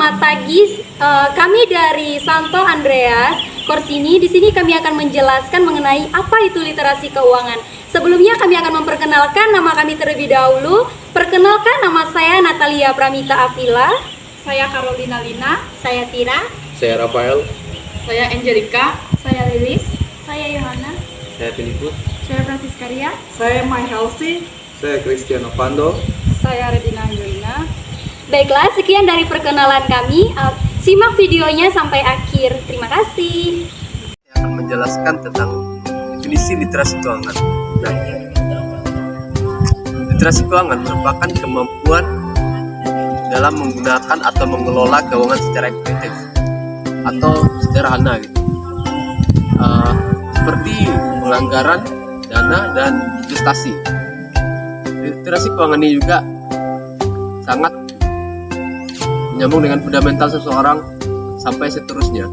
selamat pagi. Kami dari Santo Andreas Korsini. Di sini kami akan menjelaskan mengenai apa itu literasi keuangan. Sebelumnya kami akan memperkenalkan nama kami terlebih dahulu. Perkenalkan, nama saya Natalia Pramita Avila. Saya Carolina Lina. Saya Tira. Saya Rafael. Saya Angelica. Saya Lilis. Saya Yohana. Saya Filipus. Saya Francisca Ria. Saya Mai Halsey. Saya Cristiano Pando. Saya Redina Angelina. Baiklah, sekian dari perkenalan kami. Simak videonya sampai akhir. Terima kasih. Saya akan menjelaskan tentang definisi literasi keuangan. Nah, literasi keuangan merupakan kemampuan dalam menggunakan atau mengelola keuangan secara efektif atau sederhana gitu. Seperti penganggaran, dana, dan investasi. Literasi keuangan ini juga sangat menyambung dengan fundamental seseorang sampai seterusnya.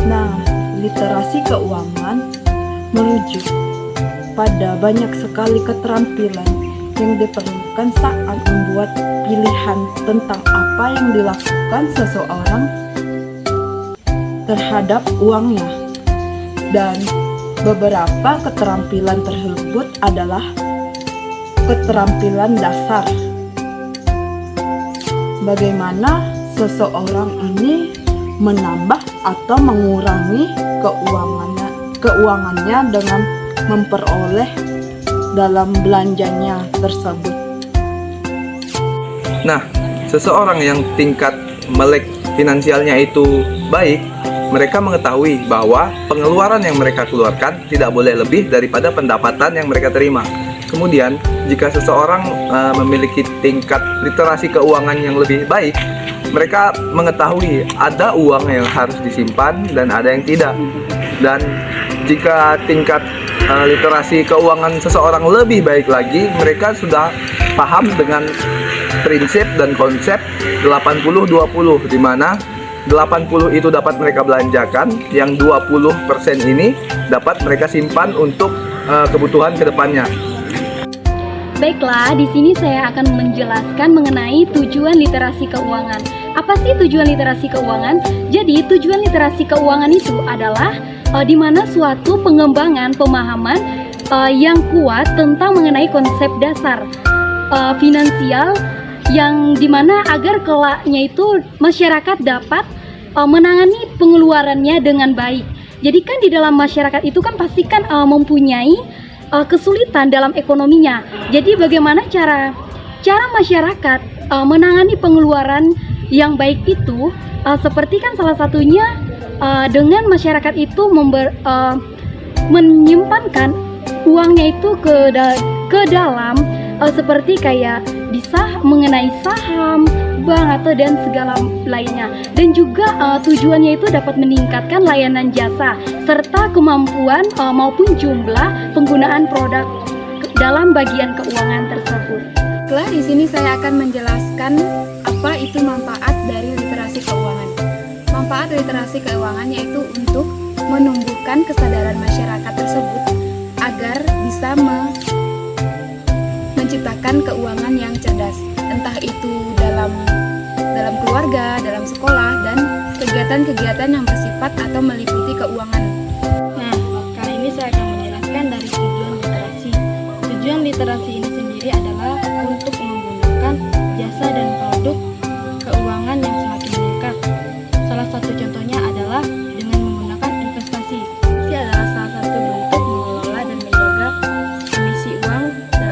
Nah, literasi keuangan merujuk pada banyak sekali keterampilan yang diperlukan saat membuat pilihan tentang apa yang dilakukan seseorang terhadap uangnya. Dan beberapa keterampilan tersebut adalah keterampilan dasar. Bagaimana seseorang ini menambah atau mengurangi keuangannya dengan memperoleh dalam belanjanya tersebut. Nah, seseorang yang tingkat melek finansialnya itu baik, mereka mengetahui bahwa pengeluaran yang mereka keluarkan tidak boleh lebih daripada pendapatan yang mereka terima. Kemudian, jika seseorang memiliki tingkat literasi keuangan yang lebih baik, mereka mengetahui ada uang yang harus disimpan dan ada yang tidak. Dan jika tingkat literasi keuangan seseorang lebih baik lagi, mereka sudah paham dengan prinsip dan konsep 80-20, di mana 80 itu dapat mereka belanjakan, yang 20% ini dapat mereka simpan untuk kebutuhan kedepannya. Baiklah, di sini saya akan menjelaskan mengenai tujuan literasi keuangan. Apa sih tujuan literasi keuangan? Jadi, tujuan literasi keuangan itu adalah di mana suatu pengembangan pemahaman yang kuat tentang mengenai konsep dasar finansial, yang dimana agar kelaknya itu masyarakat dapat menangani pengeluarannya dengan baik. Jadi kan di dalam masyarakat itu kan pastikan mempunyai kesulitan dalam ekonominya. Jadi bagaimana cara masyarakat menangani pengeluaran yang baik itu, seperti kan salah satunya dengan masyarakat itu menyimpankan uangnya itu ke dalam seperti kayak mengenai saham, bank, atau dan segala lainnya. Dan juga tujuannya itu dapat meningkatkan layanan jasa serta kemampuan maupun jumlah penggunaan produk dalam bagian keuangan tersebut. Setelah di sini saya akan menjelaskan apa itu manfaat dari literasi keuangan. Manfaat literasi keuangan yaitu untuk menumbuhkan kesadaran masyarakat tersebut agar bisa menciptakan keuangan yang cerdas, entah itu dalam keluarga, dalam sekolah, dan kegiatan-kegiatan yang bersifat atau meliputi keuangan. Nah, kali ini saya akan menjelaskan dari tujuan literasi. Tujuan literasi ini sendiri adalah untuk menggunakan jasa dan produk keuangan yang semakin meningkat. Salah satu contohnya adalah dengan menggunakan investasi. Investasi adalah salah satu bentuk mengelola dan menjaga emisi uang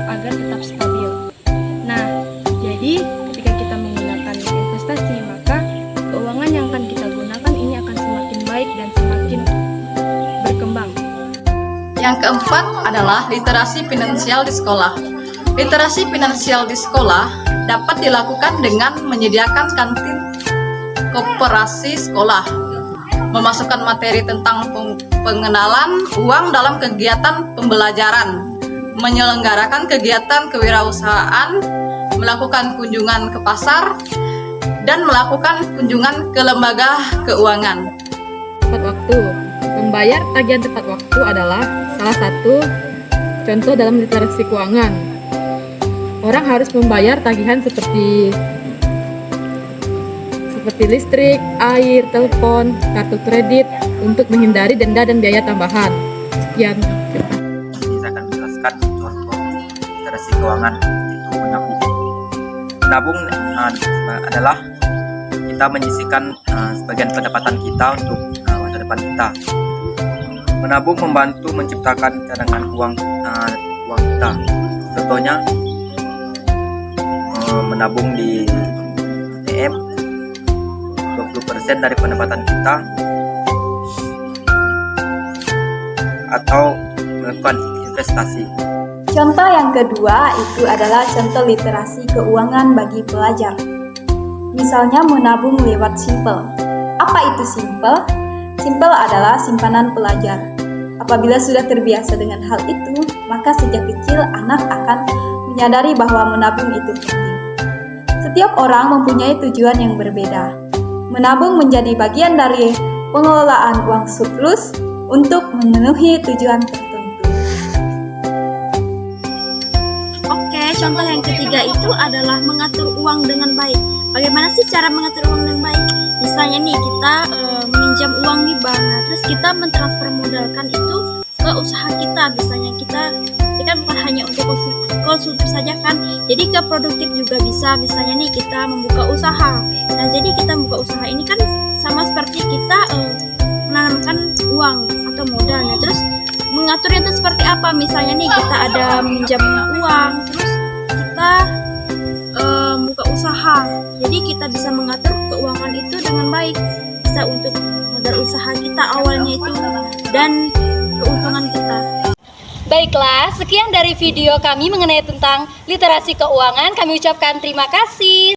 agar tetap stabil. Nah, jadi ketika kita menggunakan investasi, maka keuangan yang akan kita gunakan ini akan semakin baik dan semakin berkembang. Yang keempat adalah literasi finansial di sekolah. Literasi finansial di sekolah dapat dilakukan dengan menyediakan kantin koperasi sekolah, memasukkan materi tentang pengenalan uang dalam kegiatan pembelajaran, menyelenggarakan kegiatan kewirausahaan, melakukan kunjungan ke pasar, dan melakukan kunjungan ke lembaga keuangan. Tepat waktu. Membayar tagihan tepat waktu adalah salah satu contoh dalam literasi keuangan. Orang harus membayar tagihan seperti seperti listrik, air, telepon, kartu kredit untuk menghindari denda dan biaya tambahan. Sekian. Ini saya akan menjelaskan contoh literasi keuangan, yaitu menabung. Menabung adalah kita menyisihkan sebagian pendapatan kita untuk masa depan kita. Menabung membantu menciptakan cadangan uang kita. Contohnya menabung di ATM 20% dari pendapatan kita, atau melakukan investasi. Contoh yang kedua itu adalah contoh literasi keuangan bagi pelajar. Misalnya menabung lewat Simpel. Apa itu Simpel? Simpel adalah simpanan pelajar. Apabila sudah terbiasa dengan hal itu, maka sejak kecil anak akan menyadari bahwa menabung itu penting. Setiap orang mempunyai tujuan yang berbeda. Menabung menjadi bagian dari pengelolaan uang surplus untuk memenuhi tujuan tertentu. Oke, contoh yang ketiga itu adalah mengatur uang dengan baik. Bagaimana sih cara mengatur uang dengan baik? Misalnya nih kita meminjam uang di bank, nah, terus kita mentransfer modalkan itu ke usaha kita. Misalnya kita kan bukan hanya untuk konsumsi saja kan, jadi ke produktif juga bisa. Misalnya nih kita membuka usaha, nah jadi kita membuka usaha ini kan sama seperti kita menanamkan uang atau modal. Nah terus mengaturnya itu seperti apa? Misalnya nih kita ada minjam uang, terus kita buka usaha, jadi kita bisa mengatur keuangan itu dengan baik, bisa untuk modal usaha kita awalnya itu dan keuntungan kita. Baiklah, sekian dari video kami mengenai tentang literasi keuangan. Kami ucapkan terima kasih.